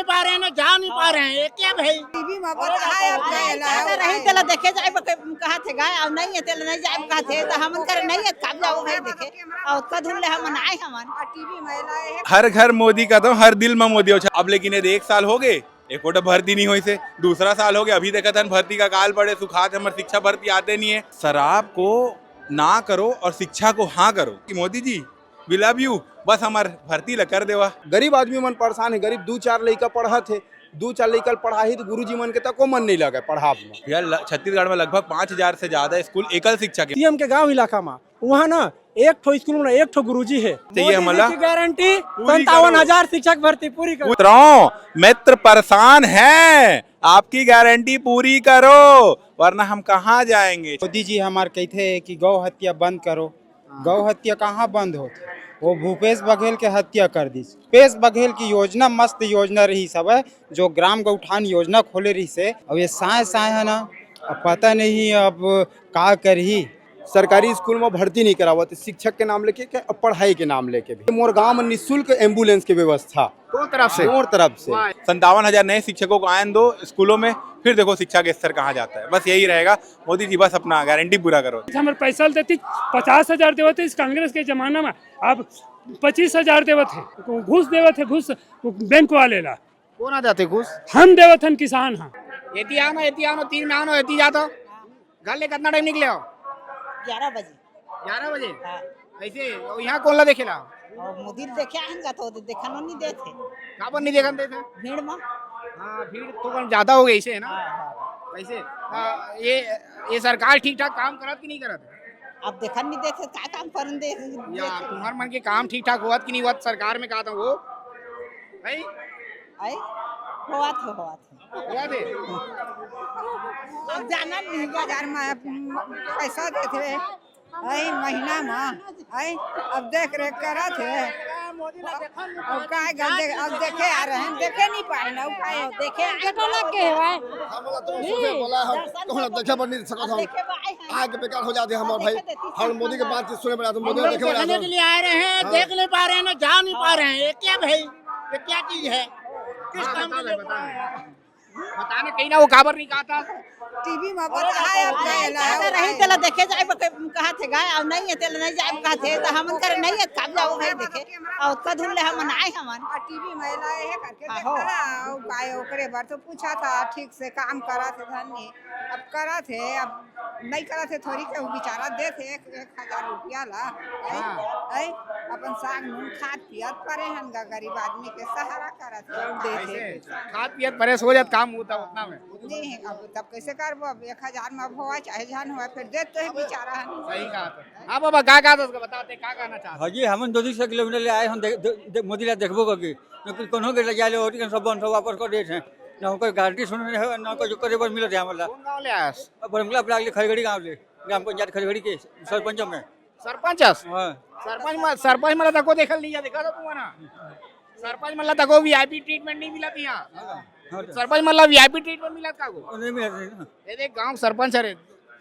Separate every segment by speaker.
Speaker 1: नहीं पा रहे हैं ना जा नहीं पा रहे हैं, ये क्या भाई।
Speaker 2: टीवी में बताए अब गए रही तेला देखे जाए कहा थे गाय और नहीं है तेला नहीं जाए कहा थे तो हमन कर नहीं है कब जाओ भाई देखे और कदुन ले हमन आए हमन टीवी में लाए
Speaker 3: हर घर मोदी का तो हर दिल में मोदी हो। अब लेकिन ये 1 साल हो गए एक वोट भर्ती नहीं हुई से, दूसरा साल हो गया अभी देखा था भर्ती का काल पड़े सुखात हमारे शिक्षा भर्ती आते नहीं है। शराब को ना करो और शिक्षा को हाँ करो कि Modi ji we love you, बस हमार भर्ती ला कर देवा।
Speaker 4: गरीब आदमी मन परेशान है, गरीब 2-4 लड़का पढ़ा थे, 2-4 लड़का पढ़ाई तो गुरुजी मन के तक मन नहीं लगा पढ़ा में।
Speaker 3: भैया छत्तीसगढ़ में लगभग 5000 से ज्यादा स्कूल एकल शिक्षा के
Speaker 5: सीएम के गांव इलाका में वहाँ ना एक ठो स्कूल में एक ठो गुरुजी है।
Speaker 3: ये हमला
Speaker 5: गारंटी 57,000 शिक्षक भर्ती पूरी
Speaker 3: करो। मित्र परेशान है, आपकी गारंटी पूरी करो वरना हम कहाँ जाएंगे।
Speaker 6: मोदी जी हमारे कहते हैं कि गौ हत्या बंद करो, गौ हत्या कहाँ बंद होती, वो भूपेश बघेल के हत्या कर दी। भूपेश बघेल की योजना मस्त योजना रही सब है, जो ग्राम गौठान योजना खोले रही से। अब ये साए है ना, अब पता नहीं अब का करही।
Speaker 4: सरकारी स्कूल में भर्ती नहीं करावत, शिक्षक के नाम लेके और पढ़ाई के नाम लेके भी। मोर गांव में निःशुल्क एम्बुलेंस की व्यवस्था
Speaker 3: दोनों तरफ से
Speaker 4: 57,000
Speaker 3: नए शिक्षकों को आयन दो स्कूलों में, फिर देखो शिक्षा के स्तर कहाँ जाता है। बस यही रहेगा, मोदी जी बस अपना गारंटी पूरा करो।
Speaker 7: हमारे पैसा देती 50,000 देवत है इस कांग्रेस के जमाना में, अब 25,000 देवत है, घूस देवत है, घूस बैंक वाले ला
Speaker 1: कौन आ जाते घूस?
Speaker 7: हम देवत हन किसान हाँ।
Speaker 1: एती आओ 3 में आओ एती जाता घर ले कितना टाइम निकले हो?
Speaker 2: 11 बजे
Speaker 1: 11 बजे ऐसे यहाँ कौन ला देखेला
Speaker 2: और मोदी देखे आएंगे तो देखा नहीं देते
Speaker 1: कहाँ पर नहीं देखा देते
Speaker 2: भीड़ में।
Speaker 1: हाँ भीड़ तो ज्यादा हो गई इसे है ना वैसे। ये सरकार ठीक ठाक काम करत कि नहीं करत?
Speaker 2: अब देखा नहीं देते क्या काम करन दे
Speaker 1: या तुम्हारे मन के काम ठीक ठाक हुआ कि नहीं हुआ सरकार में कहा था वो भाई
Speaker 2: आई हुआ थे
Speaker 1: हुआ थे।
Speaker 2: अब जाना नहीं बाजार में पैसा देते आई महीना में आई अब देख रेख करा थे अब काय अब देखे आ रहे हैं देखे नहीं पाए ना काय देखे लग के भाई
Speaker 4: हम तो बोला हम कौन देखे पर नहीं सकत हम आगे बेकार हो जाते हमारे भाई। हम मोदी के बात सुने पड़ा तो मोदी देखे बड़ा
Speaker 1: देखने के लिए आ रहे हैं, देख नहीं पा रहे हैं ना जा नहीं पा रहे हैं, ये क्या भाई, ये क्या चीज है? किस काम के लिए बताना कहीं ना वो खबर नहीं कहा था
Speaker 2: टीवी में बताए अब गए रही तेला देखे जाए कहा थे गाय और नहीं है तेला नहीं जाए कहा थे तो हमन कर नहीं है कब जाओ भाई देखे और कदुन ले हमन आए हमन टीवी में लाए है करके देखा और गाय ओकरे बार तो पूछा था ठीक से काम करा थे धन्य अब करा थे अब नहीं करा थे थोड़ी के बेचारा दे थे 1,000 रुपया ला आई अपन साग नून खाद पियत परे हन गरीब आदमी के सहारा करा थे दे थे
Speaker 1: खाद पियत परेश हो जात काम होता उतना में
Speaker 2: नहीं अब तब कैसे करबो? अब 1,000 में हुआ चाहे जान हुआ फिर देते है बेचारा हन।
Speaker 1: सही कहा था। हां बाबा का तो बताते का कहना चाहते?
Speaker 5: हाजी हम 200 किलोमीटर ले आए हम मोदी ला देखबो करके न कोनो के ले जाले और सब बन सब वापस कर देत है न कोई गारंटी सुन न कोई करे पर मिलत है हमरा।
Speaker 1: कौन गांव ले आस?
Speaker 5: बरमला ब्लॉक ले खरगड़ी गांव ले ग्राम पंचायत खरगड़ी के सरपंच में
Speaker 1: सरपंच हां सरपंच मला तको देखल नहीं देखा था तुम्हारा सरपंच मला तको वीआईपी ट्रीटमेंट नहीं मिला थी यहां सरपंच मला वीआईपी ट्रीटमेंट मिला का को
Speaker 5: नहीं मिला
Speaker 1: ये देख गांव सरपंच है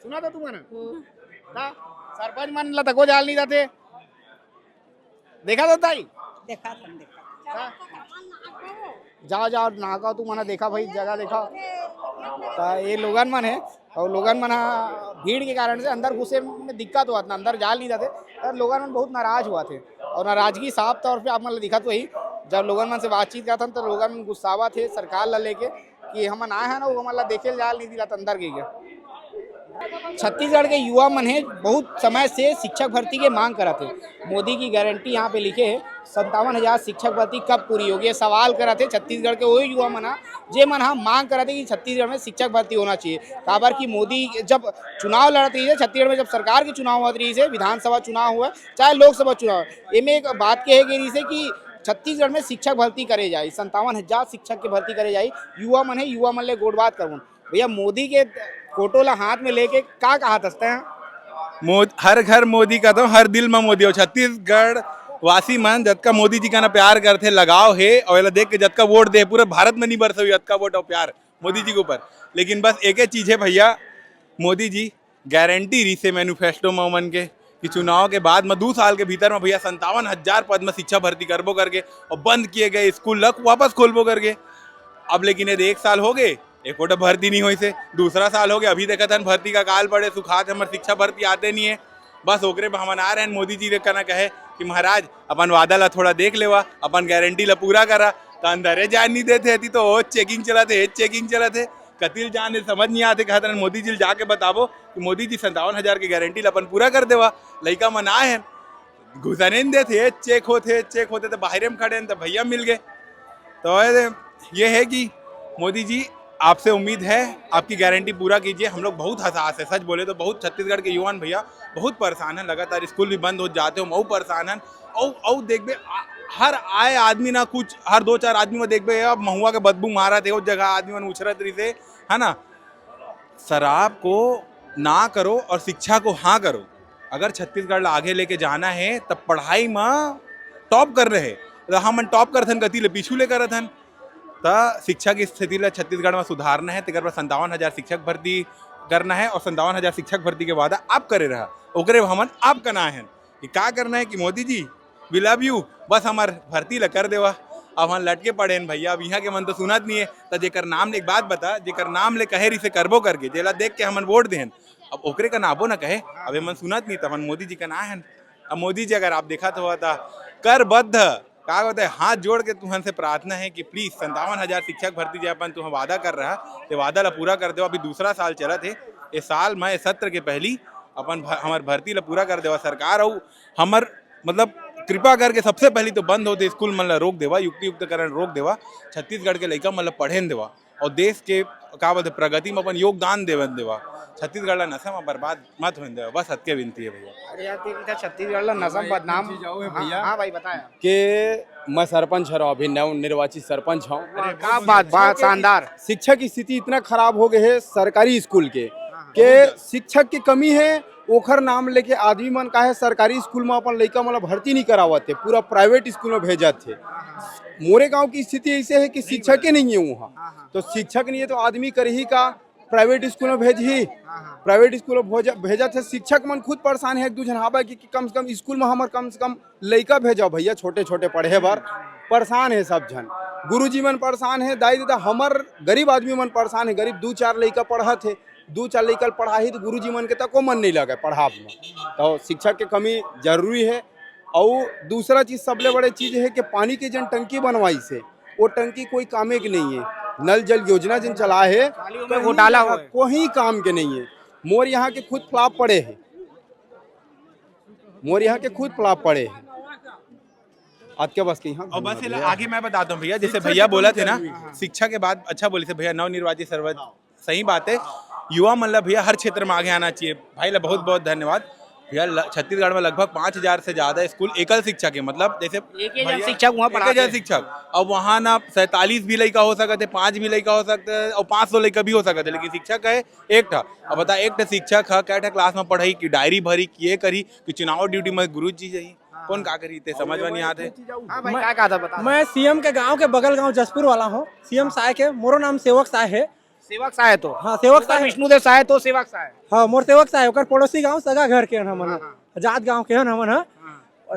Speaker 1: सुना था तुम्हारा सरपंच मन ला तको जाल नहीं जाते देखा था ताई
Speaker 2: देखा
Speaker 1: जाओ नाका तू मना देखा भाई जगह देखा तो ये लोगन मन है और लोगन मन भीड़ के कारण से अंदर घुसे में दिक्कत हुआ था, अंदर जाल नहीं जाते और लोगन मन बहुत नाराज हुआ थे और नाराजगी साफ तौर पे आप मन दिखा तो वही जब लोगन मन से बातचीत करता तो लोगन मन गुस्सावा थे सरकार ला लेके कि हम आए हैं ना वो हमारा देखे जाल नहीं दिला अंदर गई। छत्तीसगढ़ के युवा मन है बहुत समय से शिक्षक भर्ती के मांग करा थे। मोदी की गारंटी यहाँ पे लिखे है 57,000 शिक्षक भर्ती कब पूरी होगी सवाल करा थे छत्तीसगढ़ के वही युवा मना जे मन हम मांग करा थे कि छत्तीसगढ़ में शिक्षक भर्ती होना चाहिए। काबर की मोदी जब चुनाव लड़त रही है छत्तीसगढ़ में जब सरकार के चुनाव होती रही है विधानसभा चुनाव हुआ चाहे लोकसभा चुनाव इनमें एक बात कहे गई थी कि छत्तीसगढ़ में शिक्षक भर्ती करे जाए 57,000 शिक्षक की भर्ती करे जाए। युवा मन है युवा मन ले गोड़ बात करूँ भैया मोदी के फोटो ला हाथ में लेके का कहा दसते हैं
Speaker 3: हर घर मोदी का तो हर दिल में मोदी हो। छत्तीसगढ़ वासी मन जतका मोदी जी का ना प्यार करते लगाव है और देख के जतका वोट दे पूरे भारत में नहीं बरसे हुई जतका वोट और प्यार मोदी जी के ऊपर। लेकिन बस एक ही चीज है भैया मोदी जी गारंटी रही से मैनिफेस्टो में मन के कि चुनाव के बाद में 2 साल के भीतर में भैया 57,000 पद में शिक्षा भर्ती करबो करके और बंद किए गए स्कूल लक वापस खोलबो करके अब लेकिन ये 1 साल हो गए एक कोटा भर्ती नहीं हुई से, दूसरा साल हो गया अभी देखा था भर्ती का काल पड़े सुखात हमारे शिक्षा भर्ती आते नहीं है। बस ओकरे पर हम आ रहे हैं मोदी जी देखना कहे कि महाराज अपन वादा ला थोड़ा देख लेवा, अपन गारंटी ला पूरा करा, तो अंदर जान नहीं देते थी तो वो चेकिंग चलाते चेकिंग चलाते कतिल जान समझ नहीं आते कहते मोदी जी जाके बताबो कि मोदी जी 57,000 की गारंटी ला अपन पूरा कर देवा, लड़का मन आए हैं घुसने नहीं देते चेक होते तो बाहर में खड़े हैं तो भैया मिल गए। तो ये है कि मोदी जी आपसे उम्मीद है आपकी गारंटी पूरा कीजिए। हम लोग बहुत हताश है, सच बोले तो बहुत छत्तीसगढ़ के युवान भैया बहुत परेशान हैं, लगातार स्कूल भी बंद हो जाते हो मऊ परेशान हैं। और देखबे हर आए आदमी ना कुछ हर 2-4 आदमी में देखबे अब महुआ के बदबू मारा थे उस जगह आदमी मन उछरत रही से है ना। शराब को ना करो और शिक्षा को हाँ करो। अगर छत्तीसगढ़ आगे लेके जाना है तब पढ़ाई में टॉप कर रहे हम टॉप करथन गति ले पीछू ले करथन तो शिक्षा की स्थिति ला छत्तीसगढ़ में सुधारना है। तेकर पर 57,000 शिक्षक भर्ती करना है और 57,000 शिक्षक भर्ती के वादा आप करे रहा ओकरे हमन आप करना है कि का करना है कि Modi ji we love you बस हमार भर्ती ला कर देवा। अब हम लटके पड़े हैं भैया, अब यहाँ के मन तो सुनत नहीं है तो जेकर नाम ले एक बात बता जेकर नाम ले कहे रही से करबो करके जेला देख के हमन वोट देहन अब ओकरे का नाबो ना कहे अब मन सुनत नहीं तब मोदी जी का ना है। अब मोदी जी अगर आप देखा तो था करबद्ध का कहते हैं हाथ जोड़ के तुहन से प्रार्थना है कि प्लीज 57,000 शिक्षक भर्ती जो अपन तुम वादा कर रहा तो वादा ला पूरा कर दो। अभी दूसरा साल चला थे इस साल में सत्र के पहली अपन हमार भर्ती ला पूरा कर देवा सरकार और हमार मतलब कृपा करके सबसे पहली तो बंद होते स्कूल मतलब रोक देवा युक्तियुक्तकरण रोक देवा छत्तीसगढ़ के लड़का मतलब पढ़ेन देवा और देश के का बोलते प्रगति में अपन योगदान देवा छत्तीसगढ़ ला नशा में बर्बाद मत होने देवा बस हद के विनती है भैया।
Speaker 1: अरे यार छत्तीसगढ़ ला नशा बदनाम भैया। हाँ भाई बताया
Speaker 8: कि मैं सरपंच हूँ अभी नव निर्वाचित सरपंच हूँ।
Speaker 1: क्या बात शानदार।
Speaker 8: शिक्षा की स्थिति इतना खराब हो गई है सरकारी स्कूल के शिक्षक की कमी है। ओखर नाम लेके आदमी मन का है सरकारी स्कूल में अपन लड़का मतलब भर्ती नहीं करावत थे, पूरा प्राइवेट स्कूल में भेजत थे। मोरे गांव की स्थिति ऐसे है कि शिक्षक ही नहीं है वहाँ, तो शिक्षक नहीं है तो आदमी कर ही का प्राइवेट स्कूल में भेज ही प्राइवेट स्कूल में भेजा थे। शिक्षक मन खुद परेशान है एक दूसरे हाबा कि कम से कम स्कूल में हमार कम से कम लड़का भेजाओ भैया, छोटे छोटे पढ़े बार परेशान है सब जन। गुरुजी मन परेशान है, दाई दादा हमार गरीब आदमी मन परेशान है। गरीब 2-4 लड़का पढ़ा थे, 2-4 लड़का पढ़ाही तो गुरुजी मन के तक को मन नहीं लगा पढ़ाव में। तो शिक्षक के कमी जरूरी है। और दूसरा चीज सबसे बड़ी चीज है कि पानी की जन टंकी बनवाई से वो टंकी कोई कामे की नहीं है। नल जल योजना जिन चला है
Speaker 1: तो घोटाला हो
Speaker 8: कोई काम के नहीं है। मोर यहाँ के खुद फ्लॉप पड़े हैं, मोर यहाँ के खुद फ्लॉप पड़े हैं आज के बस के यहाँ।
Speaker 3: और बस आगे मैं बताता हूँ भैया जैसे भैया बोला थे ना शिक्षा के बाद अच्छा बोले थे भैया नवनिर्वाचित सर्वोच्च सही बात है। युवा मतलब भैया हर क्षेत्र में आगे आना चाहिए भाई ला बहुत बहुत धन्यवाद भैया। छत्तीसगढ़ में लगभग 5,000 से ज्यादा स्कूल एकल शिक्षा के मतलब जैसे
Speaker 1: एक शिक्षक वहाँ पढ़ाते हैं।
Speaker 3: शिक्षक अब वहाँ ना 47 भी लड़का हो सकते 5 भी लड़का हो सकते और 500 लड़का भी हो सकते लेकिन शिक्षक है एक था। अब बता एक शिक्षक है क्या क्लास में पढ़ाई की डायरी भरी कि ये करी कि चुनाव ड्यूटी में गुरु जी जाइए कौन का करी थे समझ में नहीं आते।
Speaker 9: मैं सीएम के गांव के बगल गांव जसपुर वाला हूँ। सीएम साय के मोरो नाम सेवक साय है।
Speaker 1: सेवक साय तो
Speaker 9: हाँ सेवक साय
Speaker 1: विष्णुदेव साय तो सेवक साय
Speaker 9: हाँ मोर सेवक साय ओकर पड़ोसी गांव सगा घर के हमन आजाद गांव के हमन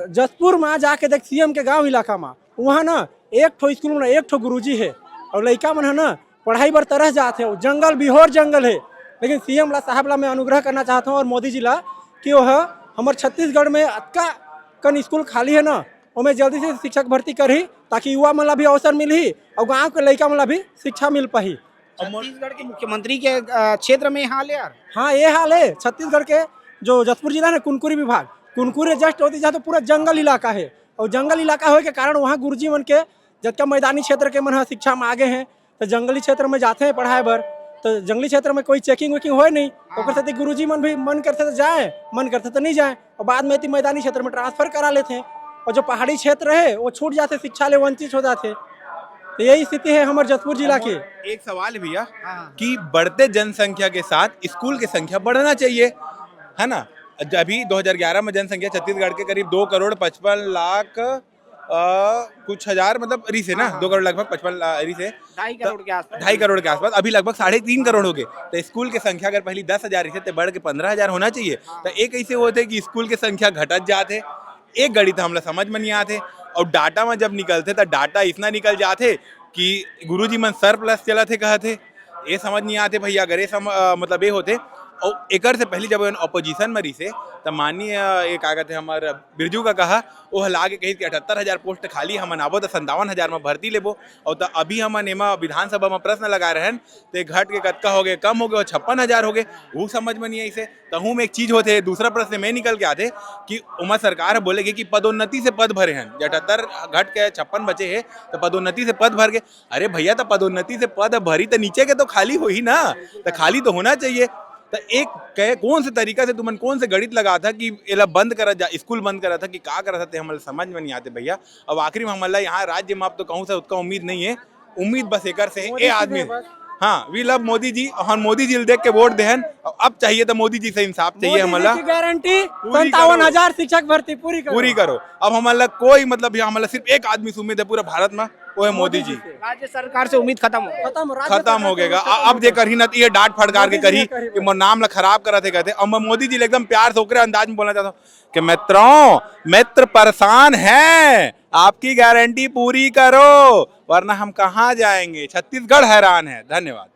Speaker 9: जसपुर में जाके देख सीएम के गांव इलाका में वहाँ ना एक ठो स्कूल में एक ठो गुरुजी है और लड़का मन है ना पढ़ाई बर तरह जाते हो जंगल बिहोर जंगल है। लेकिन सीएम ला साहब ला मैं अनुग्रह करना चाहता हूँ और मोदी जी ला कि वह हमारे छत्तीसगढ़ में अतका कन स्कूल खाली है ना उनमें जल्दी से शिक्षक भर्ती करी ताकि युवा मन ला भी अवसर मिली और गाँव के लड़का मन ला भी शिक्षा मिल पाही।
Speaker 1: छत्तीसगढ़ के मुख्यमंत्री के क्षेत्र में हाल है यार।
Speaker 9: हाँ ये हाल है छत्तीसगढ़ के जो जसपुर जिला है कुनकुरी विभाग कुनकुरी जस्ट होती जहाँ तो पूरा जंगल इलाका है और जंगल इलाका होने के कारण वहाँ गुरुजी मन के जबकि मैदानी क्षेत्र के मन शिक्षा में आगे हैं तो जंगली क्षेत्र में जाते हैं पढ़ाए बर तो जंगली क्षेत्र में कोई चेकिंग वेकिंग हो नहीं तो गुरुजी मन भी मन करते तो जाए मन करते तो नहीं जाए और बाद में मैदानी क्षेत्र में ट्रांसफर करा लेते हैं और जो पहाड़ी क्षेत्र है वो छूट जाते शिक्षा ले वंचित हो जाते। तो यही स्थिति है हमारे जसपुर जिला की।
Speaker 3: एक सवाल भैया कि बढ़ते जनसंख्या के साथ स्कूल की संख्या बढ़ना चाहिए है ना। अभी 2011 में जनसंख्या छत्तीसगढ़ के करीब 2,55,00,000 कुछ हजार मतलब री से ना 2 करोड़ लगभग 55 री से
Speaker 1: 2.5 करोड़ के आसपास
Speaker 3: 2.5 करोड़ के आसपास अभी लगभग 3.5 करोड़ हो गए। तो स्कूल की संख्या अगर पहले 10,000 से बढ़ के 15,000 होना चाहिए तो एक ऐसे होते कि स्कूल की संख्या घटत जाते एक गणित हमला समझ में नहीं आते और डाटा में जब निकलते तो डाटा इतना निकल जाते कि गुरुजी मन सरप्लस चला थे कहा थे, ये समझ नहीं आते भैया। अगर ये मतलब ये होते और एकर से पहले जब ऑपोजिशन में रही से तब माननीय ये का कहते हमारे बिरजू का कहा वो हला के कही कि 78,000 पोस्ट खाली हमन आबो तो 57,000 में भर्ती लेबो। और तो अभी हमन एमा विधानसभा में प्रश्न लगा रहे हैं तो घट के कतका हो गए, कम हो गए, 56,000 हो गए। वो समझ में नहीं आई से तहू में एक चीज होते। दूसरा प्रश्न में निकल के आते कि उमा सरकार बोलेगी कि पदोन्नति से पद भरे हैं, 78 घट के 56 बचे है तो पदोन्नति से पद भर गए। अरे भैया तो पदोन्नति से पद भरी तो नीचे के तो खाली हो ही ना, तो खाली तो होना चाहिए। तो एक कौन से तरीका से तुमन कौन से गणित लगा था कि एला बंद करा जा, स्कूल बंद करा था कि का करा था, हमारे समझ में नहीं आते भैया। अब आखिरी में हमारा यहाँ राज्य में आप तो कहूँ से उतना उम्मीद नहीं है, उम्मीद बस एकर से है। ए आदमी हाँ वी लव मोदी जी, और मोदी जी देख के वोट देहन। अब चाहिए तो मोदी जी से इंसाफ चाहिए हमारा।
Speaker 9: गारंटी 57,000 शिक्षक भर्ती पूरी करो।
Speaker 3: अब हमारा कोई मतलब यहाँ हमारा सिर्फ एक आदमी से उम्मीद है पूरा भारत में, वो है मोदी जी।
Speaker 1: राज्य सरकार से उम्मीद
Speaker 3: खत्म हो गएगा। अब जेकर ही ना ये डांट फटकार के करी कि मोर नाम ला खराब करा थे कहते। अब मैं मोदी जी एकदम प्यार से ओकरे अंदाज में बोलना चाहता हूँ कि मित्रों, मित्र परेशान हैं, आपकी गारंटी पूरी करो वरना हम कहाँ जाएंगे। छत्तीसगढ़ हैरान है। धन्यवाद।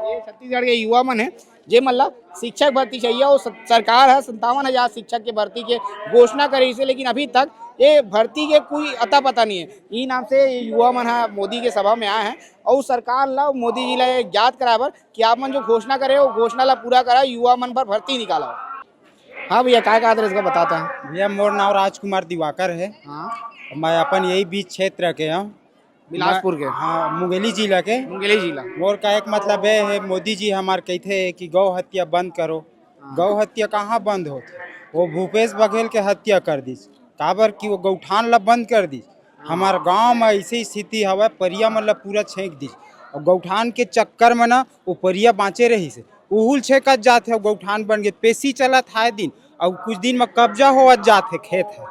Speaker 1: ये छत्तीसगढ़ के युवा मन है जे मतलब शिक्षक भर्ती चाहिए और सरकार है 57,000 शिक्षक के भर्ती के घोषणा करी से, लेकिन अभी तक ये भर्ती के कोई अता पता नहीं है। ई नाम से युवा मन है मोदी के सभा में आए हैं और सरकार ला मोदी जी ला याद कराबर कि आप मन जो घोषणा करे वो घोषणा ला पूरा करा, युवा मन पर भर्ती निकाला। हाँ भैया क्या कहा इसका बताता है
Speaker 6: भैया। मोर नाम राजकुमार दिवाकर है।
Speaker 1: हाँ
Speaker 6: मैं अपन यही बीच क्षेत्र के हूँ,
Speaker 1: बिलासपुर के।
Speaker 6: हाँ मुंगेली जिला के।
Speaker 1: मुंगेली जिला।
Speaker 6: मोर का एक मतलब है मोदी जी हमार कहते कि गौ हत्या बंद करो। गौ हत्या कहाँ बंद होती, वो भूपेश बघेल के हत्या कर दी काबर कि वो गौठान ला बंद कर दी। हमार गांव में ऐसी स्थिति हवा, परिया मतलब पूरा छेक दी और गौठान के चक्कर में ना वो परिया बाँचे रही से उहुल छेकत जाते। गौठान बन गए, पेशी चलत है दिन और कुछ दिन में कब्जा होवत जाते। खेत है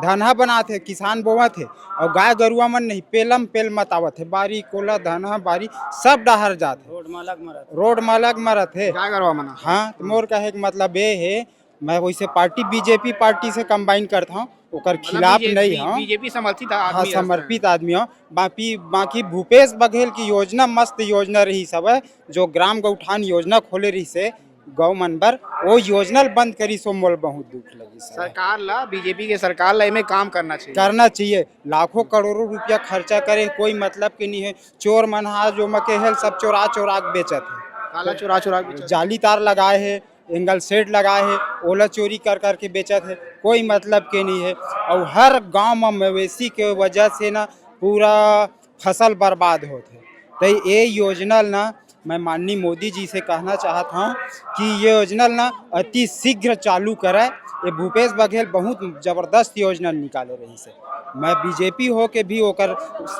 Speaker 6: धनहा बनाते, किसान बोवत है और गाय गरुआ मन नहीं पेलम पेल मत आवत है। बारी कोला धनहा बारी सब डहर जाते, रोड मालक मरत है
Speaker 1: गाय गरुआ मना।
Speaker 6: हाँ तो मोर कहे के मतलब ये है, मैं वैसे पार्टी बीजेपी पार्टी से कंबाइन करता हूँ, ओकर खिलाफ नहीं हूँ।
Speaker 1: बीजेपी समर्थित
Speaker 6: हाँ समर्पित आदमी हूँ। बाकी भूपेश बघेल की योजना मस्त योजना रही सब है, जो ग्राम गौठान योजना खोले रही से गौ मनबर, वो योजना बंद करी सो मोल बहुत दुख लगी।
Speaker 1: सरकार ला बीजेपी के सरकार ला इनमें काम करना चाहिए।
Speaker 6: लाखों करोड़ों रुपया खर्चा करे, कोई मतलब के नहीं है। चोर मनहा जो मके है सब चोरा चोरा के बेचत है,
Speaker 1: काला चोरा
Speaker 6: जाली तार लगाए है, एंगल सेट लगाए है, ओला चोरी कर करके बेचत है, कोई मतलब के नहीं है। और हर गांव में मवेशी के वजह से ना पूरा फसल बर्बाद होते है। तो ये योजना ना मैं माननीय मोदी जी से कहना चाहता हूँ कि ये योजना ना अति शीघ्र चालू करे। ये भूपेश बघेल बहुत जबरदस्त योजना निकाले रही से, मैं बीजेपी हो के भी होकर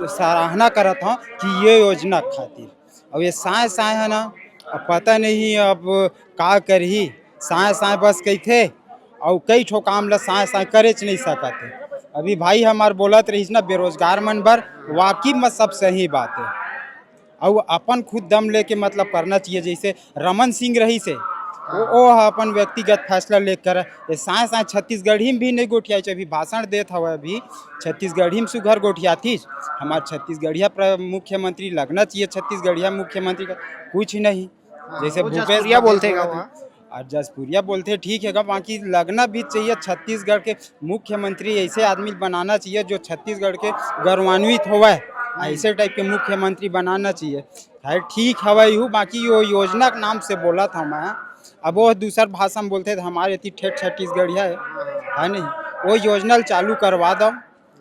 Speaker 6: सराहना करता हूँ कि ये योजना खातिर। और ये साए है ना, अब पता नहीं अब का करही, साए बस कही थे और कई ठो काम ला साए करे नहीं सकते। अभी भाई हमार बोलत रही ना बेरोजगार मन बर, वाकई में सब सही बात है। और अपन खुद दम लेके मतलब करना चाहिए। जैसे रमन सिंह रही से वो अपन व्यक्तिगत फैसला लेकर साए छत्तीसगढ़ी में भी नहीं गोठिया, अभी भाषण देत हवा, अभी छत्तीसगढ़ी में सुघर गोठिया थी। हमारे छत्तीसगढ़िया मुख्यमंत्री लगना चाहिए, छत्तीसगढ़िया मुख्यमंत्री का कुछ नहीं। जैसे भूपेश
Speaker 1: बोलते
Speaker 6: और जसपुरिया बोलते ठीक है, बाकी लगना भी चाहिए। छत्तीसगढ़ के मुख्यमंत्री ऐसे आदमी बनाना चाहिए जो छत्तीसगढ़ के गौरवान्वित होवे, ऐसे टाइप के मुख्यमंत्री बनाना चाहिए। है ठीक हवा हूँ, बाकी वो योजना के नाम से बोला था मैं। अब वो दूसर भाषा में बोलते थे हमारे इतनी ठेठ छत्तीसगढ़िया है नहीं, वो योजना चालू करवा दो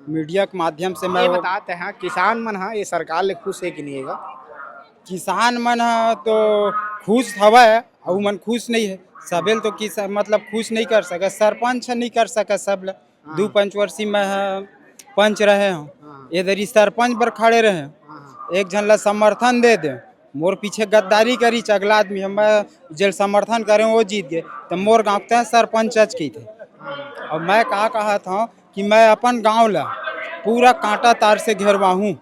Speaker 6: मीडिया के माध्यम से। मैं
Speaker 1: बताते हैं किसान मन है ये सरकार ले खुश है कि नहीं है?
Speaker 6: किसान मन है तो खुश हवा है और मन खुश नहीं है। सबेल तो मतलब खुश नहीं कर सके, सरपंच नहीं कर सके सब ल। 2 पंचवर्षीय में पंच रहे हूँ, इधर सरपंच पर खड़े रहे, एक जन ला समर्थन दे दे, मोर पीछे गद्दारी करी अगला आदमी, हम जो समर्थन करें वो जीत गए। तो मोर गाँव के सरपंच की थे और मैं कहा था कि मैं अपन गाँव ला पूरा कांटा तार से घेरवा हूँ।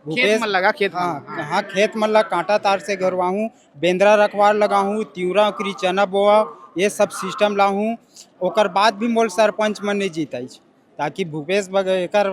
Speaker 1: खेत में लगा खेत
Speaker 6: हाँ खेत में लगा कांटा तार से घेरवा हूँ, बेंद्रा रखवार लगा हूँ, तिवरा उकरी चना बोआ, ये सब सिस्टम ला हूँ। ओकर बाद भी मोल सरपंच में नहीं जीता, ताकि भूपेश बघेल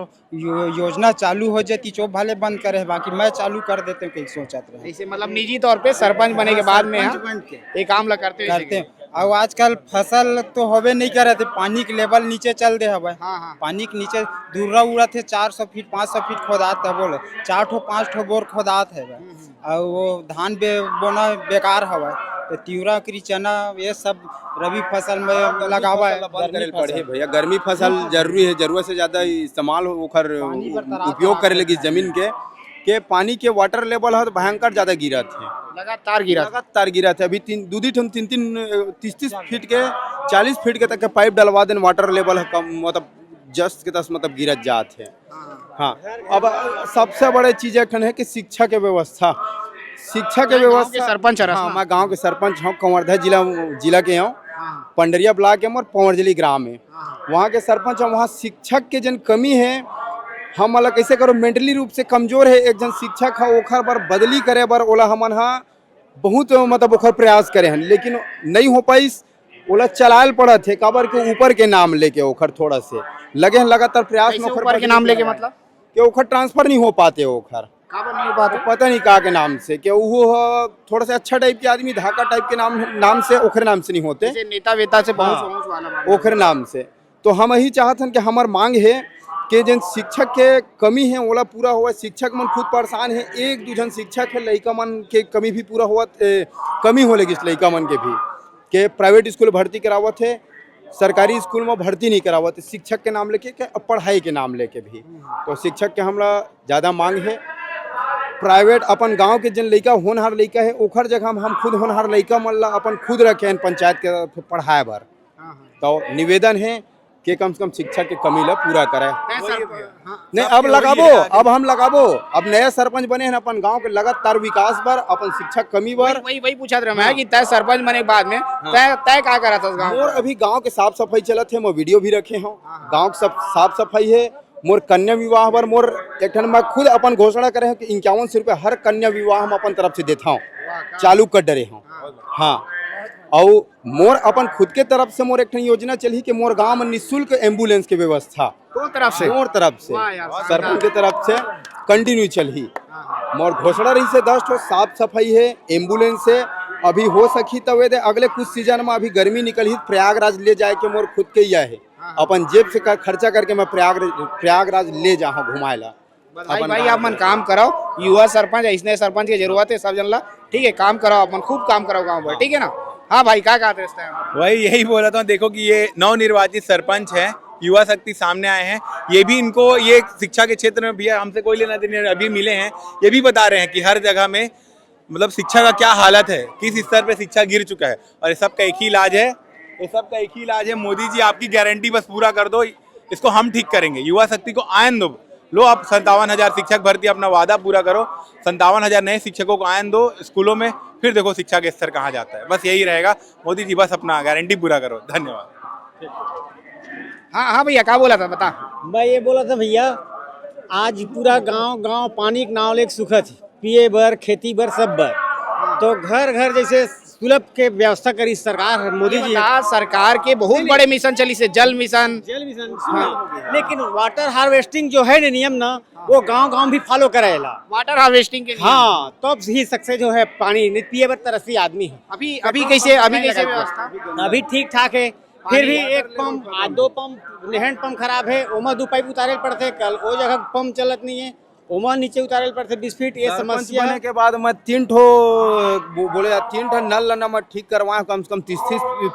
Speaker 6: योजना चालू हो जाती चो भले बंद करे, बाकी मैं चालू कर देते कहीं सोचत रहे
Speaker 1: ऐसे मतलब निजी तौर पे सरपंच बने के बाद में
Speaker 6: सरपंच बन के
Speaker 1: ये काम ला करते हुए
Speaker 6: करते। अब आजकल फसल तो होबे नहीं करे थे, पानी के लेवल नीचे चल दे हवे।
Speaker 1: हाँ, हाँ।
Speaker 6: पानी के नीचे दूरा उड़ा थे 400 फीट 500 फीट खोदात है, बोले 4 ठो 5 ठो बोर खोदात है। और वो धान बोना बेकार हवा, तो तिवरा करी चना ये सब रबी फसल में लगावा है।
Speaker 8: बंद करे पड़े भैया, गर्मी फसल जरूरी है, जरूरत से ज्यादा इस्तेमाल ओखर उपयोग करे लगी जमीन के पानी के वाटर लेवल है तो भयंकर ज्यादा गिरत है, लगातार गिरत है। अभी 3-3 फीट के 40 फीट के तक के पाइप डलवा देन वाटर लेवल है कम, मतलब जस्ट के तस मतलब गिरत जात है। हाँ, अब सबसे बड़े चीज है कि शिक्षा के व्यवस्था
Speaker 1: सरपंच
Speaker 8: हाँ, मैं गांव के सरपंच हूँ, कंवर्धा जिला के हूँ, पंडरिया ब्लॉक के और पवरजली ग्राम में वहाँ के सरपंच हम। वहाँ शिक्षक के जन कमी है, हम मतलब कैसे करो मेंटली रूप से कमजोर है एक जन शिक्षक है, ओखर बर बदली करे बर ओला हमन बहुत मतलब ओखर प्रयास करे हैं, लेकिन नहीं हो पाई। ओला चलायल पड़ा थे काबर के ऊपर के नाम लेके ओखर थोड़ा से लगे हैं लगातार प्रयास में,
Speaker 1: ऊपर के नाम लेके मतलब
Speaker 8: कि ओखर ट्रांसफर नहीं हो पाते, ओखर
Speaker 1: नहीं हो पाते,
Speaker 8: पता नहीं का के नाम से कि वो थोड़ा सा अच्छा टाइप के आदमी धाका टाइप के नाम से ओखरे नाम से नहीं होते,
Speaker 1: नेता वेता से बहुत वाला
Speaker 8: ओखरे नाम से। तो हम यही चाहते हैं कि हमार मांग है कि जिन शिक्षक के कमी है ओला पूरा हुआ। शिक्षक मन खुद परेशान है, एक दो जन शिक्षक है, लड़का मन के कमी भी पूरा हुआ, कमी हो लगी लड़का मन के भी के प्राइवेट स्कूल भर्ती करावत है, सरकारी स्कूल में भर्ती नहीं करावत, शिक्षक के नाम लेके के पढ़ाई के नाम लेके भी। तो शिक्षक के हमरा ज़्यादा मांग है। प्राइवेट अपन गांव के जन लड़का होनहार लड़का है ओखर जगह हम खुद होनहार लड़का मन ला अपन खुद रखे हैं पंचायत के पढ़ाए बर। तो निवेदन है कि कम से कम शिक्षा के कमी ला पूरा करे। नहीं अब लगाबो, अब हम लगाबो, अब नया सरपंच बने हैं अपन गांव के लगातार विकास बर, अपन शिक्षा कमी बर।
Speaker 1: वही पूछा था मैं कि तय सरपंच बने के बाद में तय क्या करा था गांव?
Speaker 8: मोर अभी गांव के साफ सफाई चलत है, मैं वीडियो भी रखे हूँ, गांव के सब साफ सफाई है। मोर कन्या विवाह पर मोर एक मैं खुद अपन घोषणा करे हैं कि 5100 रुपये हर कन्या विवाह हम अपन तरफ से देता हूँ, चालू कर डरे हूँ। हाँ, और मोर अपन खुद के तरफ से मोर एक योजना चली कि मोर गांव में निःशुल्क एम्बुलेंस की व्यवस्था मोर तरफ से सरपंच के तरफ से कंटिन्यू चली। मोर घोषणा रही से 10 ठो साफ सफाई है, एम्बुलेंस है। अभी हो सकी तब अगले कुछ सीजन में, अभी गर्मी निकली प्रयागराज ले जाए के मोर खुद के यह है, अपन जेब से खर्चा करके मैं प्रयागराज ले जाऊँ घुमाए ला।
Speaker 1: भाई आप मन काम कराओ, युवा सरपंच इसने सरपंच की जरूरत है सब जन ला, ठीक है काम कराओ, अपन खूब काम कराओ गाँव पर, ठीक है ना? हाँ भाई क्या कहते हैं?
Speaker 3: वही यही बोला था। देखो कि ये नवनिर्वाचित सरपंच है, युवा शक्ति सामने आए हैं, ये भी इनको ये शिक्षा के क्षेत्र में भी हमसे कोई लेना देना अभी मिले हैं, ये भी बता रहे हैं कि हर जगह में मतलब शिक्षा का क्या हालत है, किस स्तर पे शिक्षा गिर चुका है, और ये सब का एक ही इलाज है, ये सब का एक ही इलाज है। मोदी जी आपकी गारंटी बस पूरा कर दो, इसको हम ठीक करेंगे। युवा शक्ति को आयन दो, लो आप 57,000 शिक्षक भर्ती अपना वादा पूरा करो, 57,000 नए शिक्षकों को आयन दो स्कूलों में, फिर देखो शिक्षा के स्तर कहाँ जाता है। बस यही रहेगा, मोदी जी बस अपना गारंटी पूरा करो। धन्यवाद।
Speaker 1: हाँ भैया क्या बोला था बता?
Speaker 10: मैं ये बोला था भैया, आज पूरा गांव पानी के नाव ले सुखत है, पिए बर खेती बर सब बर, तो घर घर जैसे सुलभ के व्यवस्था करी सरकार मोदी जी।
Speaker 1: सरकार के बहुत बड़े मिशन चली से जल मिशन
Speaker 10: लेकिन वाटर हार्वेस्टिंग जो है नियम ना वो गांव भी फॉलो करेला
Speaker 1: वाटर हार्वेस्टिंग के।
Speaker 10: हाँ, तो ही सक्सेस जो है पानी पिए बर तरसी आदमी है।
Speaker 1: अभी कैसे व्यवस्था?
Speaker 10: अभी ठीक ठाक है, फिर भी एक पंप 2 पंप हैंड पंप खराब है, ओमा 2 पाइप उतारे पड़ते, कल वो जगह पंप चलत नहीं है, ओमा नीचे उतारे पड़ते 20 फीट। ये समस्या
Speaker 8: बनने के बाद मैं 3 ठो नल ना मैं ठीक करवाए, कम से कम 30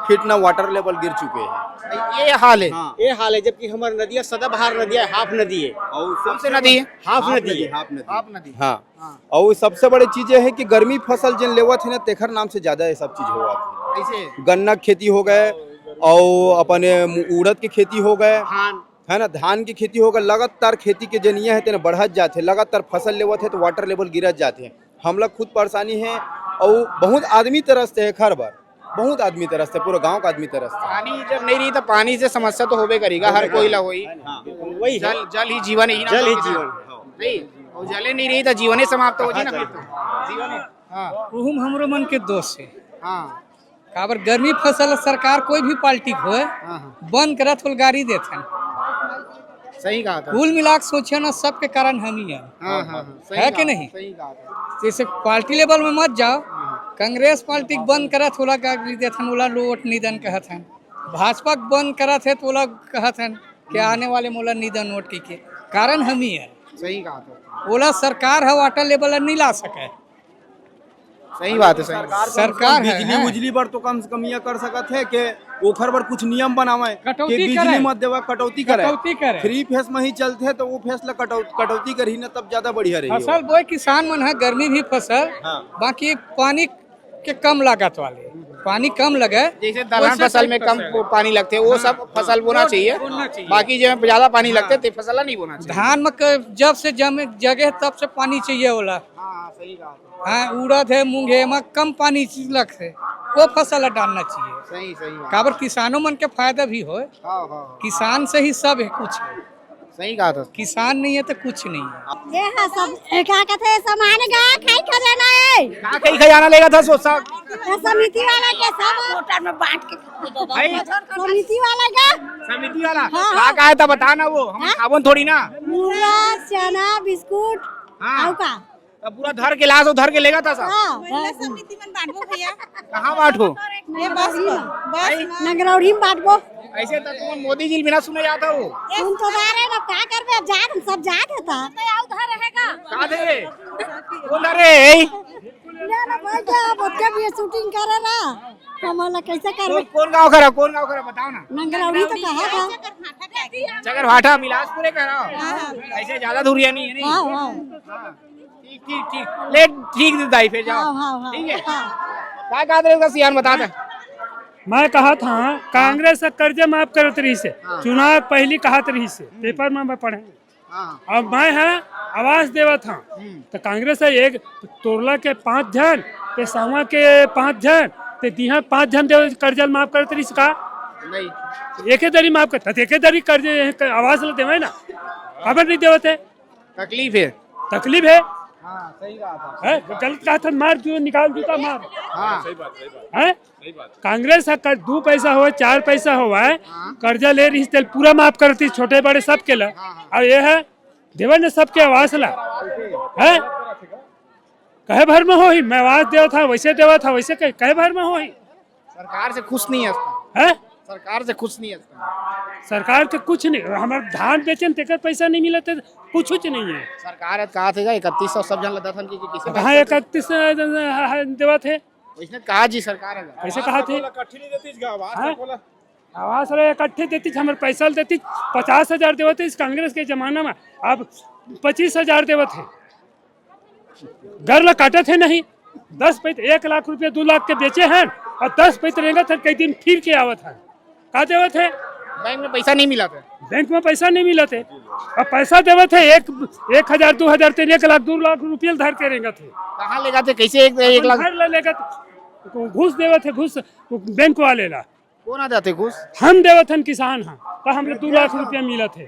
Speaker 8: फीट ना वाटर लेवल गिर चुके हैं।
Speaker 1: ये हाल है।
Speaker 10: हाँ, ये हाल है, जबकि हमारी नदियाँ सदाबहार नदियाँ हाफ नदी है,
Speaker 1: सबसे नदी है
Speaker 10: हाफ नदी।
Speaker 8: हाँ, और सबसे बड़ी चीज है कि गर्मी फसल जिन लेवत है ना तेखर नाम से ज्यादा ये सब चीज हुआ था। गन्ना खेती हो गए और अपने उड़द की खेती हो गए, है ना, धान की खेती होगा, लगातार खेती के जनिया है तेना बढ़त जाते, लगातार फसल लेवत है तो वाटर लेवल गिरत जाते हैं। हम लोग खुद परेशानी है और बहुत आदमी तरसते है, हर बार बहुत आदमी तरसते, पूरा गांव का आदमी तरसते।
Speaker 1: पानी जब नहीं रही तो पानी से समस्या तो होबे करेगा, हर कोई ला होई।
Speaker 10: वही
Speaker 1: जल ही जीवन है,
Speaker 10: जल ही जीवन
Speaker 1: नहीं, और जले नहीं रही तो जीवन ही समाप्त हो जी ना, फिर तो जीवन। हाँ,
Speaker 11: हमरो मन के दोष है।
Speaker 1: हाँ,
Speaker 11: काबर गर्मी फसल सरकार कोई भी पार्टी हो बंद करत गाड़ी देते
Speaker 1: सही कहा था।
Speaker 11: कुल मिला के सोचिए ना, सबके कारण हम ही हैं।
Speaker 1: हाँ हाँ सही
Speaker 11: है
Speaker 1: कहा
Speaker 11: कि
Speaker 1: था,
Speaker 11: नहीं?
Speaker 1: सही कहा था।
Speaker 11: जैसे पार्टी लेवल में मत जाओ, कांग्रेस पार्टी बंद करा थोड़ा देथन ओला वोट निधन कहत हैं, भाजपा बंद करा थे तो ओला कहत हैं कि आने वाले मोला निधन वोट के कारण हम ही है।
Speaker 1: सही कहा था।
Speaker 11: ओला सरकार है वाटर लेवल नहीं ला सके।
Speaker 1: सही बात है। सही
Speaker 11: सरकार है,
Speaker 8: बिजली उजली पर तो कम से कम ये कर सकत है कि ओखर पर कुछ नियम बनावे कि
Speaker 11: कटौती
Speaker 8: बिजली
Speaker 11: करे।
Speaker 8: मत देवा, कटौती करे।
Speaker 11: कटौती करे।
Speaker 8: फ्री फेस में ही चलते है तो वो फैसला कटौती कर ही ना, तब ज्यादा बढ़िया रही।
Speaker 11: फसल बोए किसान मन है, गर्मी भी फसल,
Speaker 8: हाँ।
Speaker 11: बाकी पानी के कम लागत वाले, पानी कम लगे।
Speaker 1: जैसे दलहन फसल में कम पानी लगते है, वो सब फसल बोना चाहिए। बाकी जो ज्यादा पानी लगते तो फसल नहीं बोना चाहिए।
Speaker 11: धान में जब से जगह तब से पानी चाहिए होला।
Speaker 1: हाँ सही कहा था।
Speaker 11: हाँ, उड़द है, मूंग है, में कम पानी लगते, वो फसल डालना चाहिए।
Speaker 1: सही सही बात।
Speaker 11: काबर किसानों मन के फायदा भी हो,
Speaker 1: हाँ हाँ
Speaker 11: किसान से ही सब है कुछ है।
Speaker 1: सही कहा था।
Speaker 11: किसान नहीं है तो कुछ नहीं है।
Speaker 2: ये है सब क्या कहते हैं, सामान का खाई खा लेना है।
Speaker 1: कहाँ कहीं खजाना लेगा था सोचा
Speaker 2: समिति वाला के सब होटल में बांट के समिति वाला का
Speaker 1: समिति वाला
Speaker 2: हाँ,
Speaker 1: क्या कहा था बता ना, वो हम साबुन थोड़ी ना।
Speaker 2: मुर्गा, चना, बिस्कुट
Speaker 1: हाँ।
Speaker 2: आउ का
Speaker 1: तो पूरा धर के लाश धर के लेगा था सब।
Speaker 2: समिति में बांटबो भैया।
Speaker 1: कहाँ बांटो?
Speaker 2: ये बस नगरौड़ी में बांटबो।
Speaker 1: ऐसे तो तुम मोदी जी बिना सुने जाता हो।
Speaker 2: सुन तो जा रहे ना, क्या करबे, अब जात हम सब जात है ता उधर रहेगा
Speaker 1: कहाँ थे? कौन रे?
Speaker 2: ना भाई क्या बच्चे भी शूटिंग करे ना, हमारा कैसे करबे?
Speaker 1: कौन गाँव करा? कौन गाँव करा बताओ ना।
Speaker 2: नगरौड़ी तो कहा था
Speaker 1: चकरभाठा बिलासपुर करा। ऐसे ज्यादा दूर नहीं है। नहीं
Speaker 2: हाँ हाँ
Speaker 1: ठीक ठीक ठीक ले, ठीक दाई फिर जाओ।
Speaker 2: हाँ
Speaker 1: ठीक है। क्या कहा था उसका सियान बता दे।
Speaker 7: मैं कहा था कांग्रेस का कर्जा माफ करत रही से, चुनाव पहली कहत रही से, पेपर में मैं पढ़े। अब मैं है आवाज देवा था तो कांग्रेस है एक तोरला के 5 जन, पेशावा के 5 जन, ते दिहा 5 जन दे कर्जा माफ करत रही का
Speaker 1: नहीं
Speaker 7: एक दरी माफ करता, एक दरी कर्जे आवाज ल देवे ना, खबर नहीं देवत है।
Speaker 1: तकलीफ है।
Speaker 7: तकलीफ है।
Speaker 1: हाँ सही कहा था।
Speaker 7: है गलत कहा था, मार जो निकाल जूता मार।
Speaker 1: हाँ
Speaker 7: है कांग्रेस का 2 पैसा हो 4 पैसा हुआ है, कर्जा ले रही तेल पूरा माफ करती, छोटे बड़े सबके ला। और ये है देवन ने सबके आवास ला है, कहे भर में हो ही मैं आवाज देवा था, वैसे देवा था वैसे कहे भर में हो ही।
Speaker 1: सरकार से खुश नहीं है
Speaker 7: है
Speaker 1: सरकार से खुश नहीं है।
Speaker 7: सरकार से कुछ नहीं, हमारे धान बेचन तेकर पैसा नहीं मिला, कुछ नहीं है।
Speaker 1: सरकार कहा थे 3100 सब जन लदा की किसी
Speaker 7: कहाँ 31 देवा थे,
Speaker 1: इसने कहा जी सरकार है
Speaker 7: कैसे कहा थे? आवास रहे इकट्ठे देती, हमारे पैसा देती 50,000 देवत है इस कांग्रेस के जमाना में, अब 25,000 देवत है। घर ला काटे थे नहीं, 10 पैसे 1 लाख रुपया 2 लाख के बेचे हैं, और 10 पैसे रहेंगे थे कई दिन फिर के आवत है। का देवत है?
Speaker 1: बैंक में पैसा नहीं मिला था।
Speaker 7: बैंक में पैसा नहीं मिला थे, अब पैसा देवत है 1,000 2,000 1 लाख 2 लाख रुपये धर के रहेंगे थे।
Speaker 1: कहाँ लेगा थे? कैसे 1 लाख
Speaker 7: लेगा? घूस देवत है, घूस बैंक वाले ला।
Speaker 1: कौन आ जाते घूस?
Speaker 7: हम देवत हन किसान हाँ, तो हमें 2 लाख रुपया मिला थे।